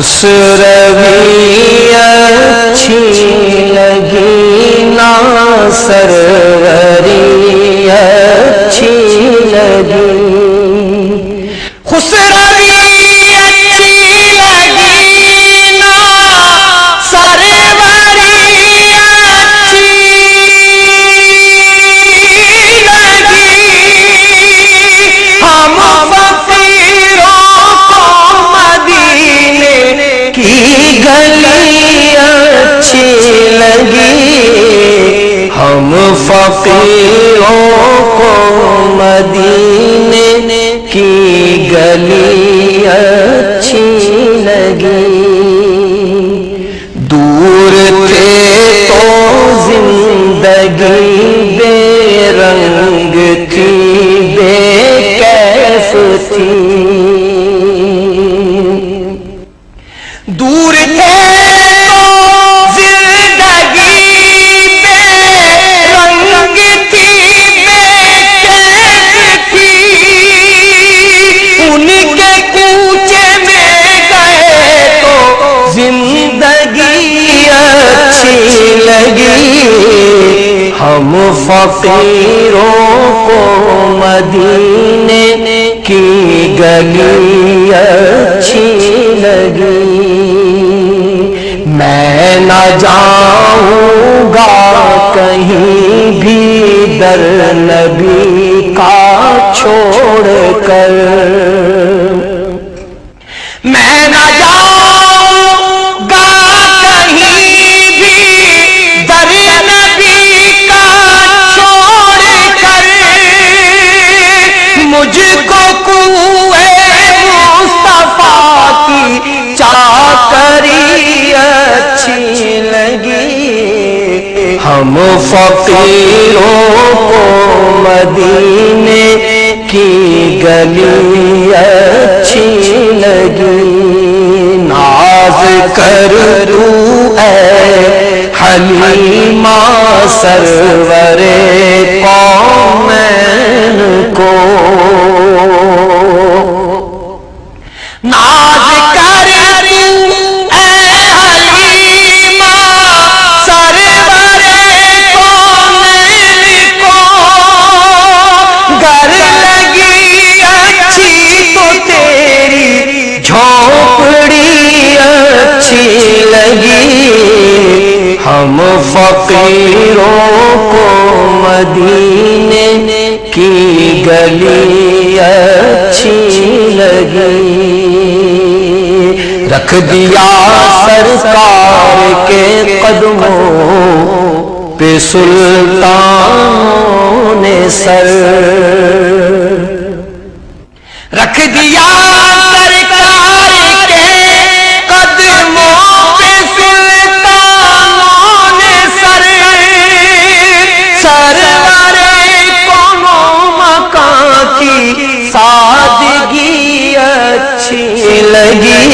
خسروی اچھی لگی نا سروری اچھی لگی، خسروی اچھی لگی نا سروری اچھی لگی، ہم فقیروں کو مدینے کی گلی اچھی لگی، ہم فقیروں کو مدینے کی گلی اچھی لگی، دور تھے تو زندگی بے رنگ تھی، بے کیف تھی، دور تھے تو زندگی بے رنگ تھی، بے کیف تھی، ان کے کوچے میں گئے تو زندگی اچھی لگی، ہم فقیروں کو مدینے کی گلی اچھی لگی، میں نہ جاؤں گا کہیں بھی در نبی کا چھوڑ کر، میں نہ جاؤں گا کہیں بھی در نبی کا چھوڑ کر، مجھ کو کوئے مصطفیٰ کی چاکری اچھی لگی، ہم فقیروں کو مدینے کی گلی اچھی لگی، ناز کر تو اے حلیمہ سرور قومین کو، ناز کر تو اے حلیمہ سرور قومین کو، گر لگی اچھی تو تیری جھونپڑی اچھی لگی، ہم فقیروں کو مدینے کی گلی اچھی لگی، رکھ دیا سرکار کے قدموں پہ سلطانوں نے سر، رکھ دیا سرکار کے قدموں پہ سلطانوں نے سر، سرور کونوں مکان کی سادگی اچھی لگی،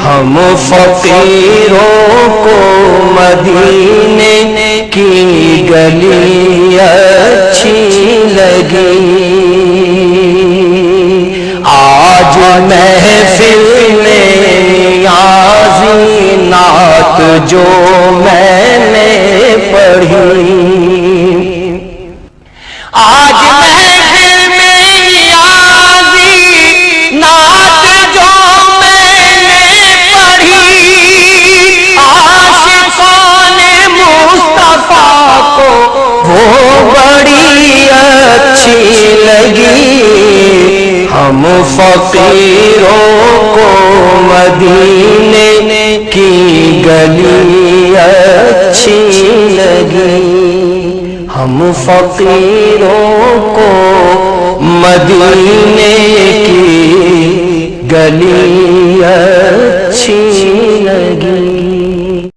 ہم فقیروں کو مدینے کی گلی اچھی لگی، آج محفل میں نیازی نعت جو میں نے پڑھی، آج محفل میں نیازی نعت جو میں نے پڑھی، عاشقان مصطفیٰ کو وہ بڑی اچھی لگی، ہم فقیروں کو مدینے کی گلی اچھی لگی، ہم فقیروں کو مدینے کی گلی اچھی لگی۔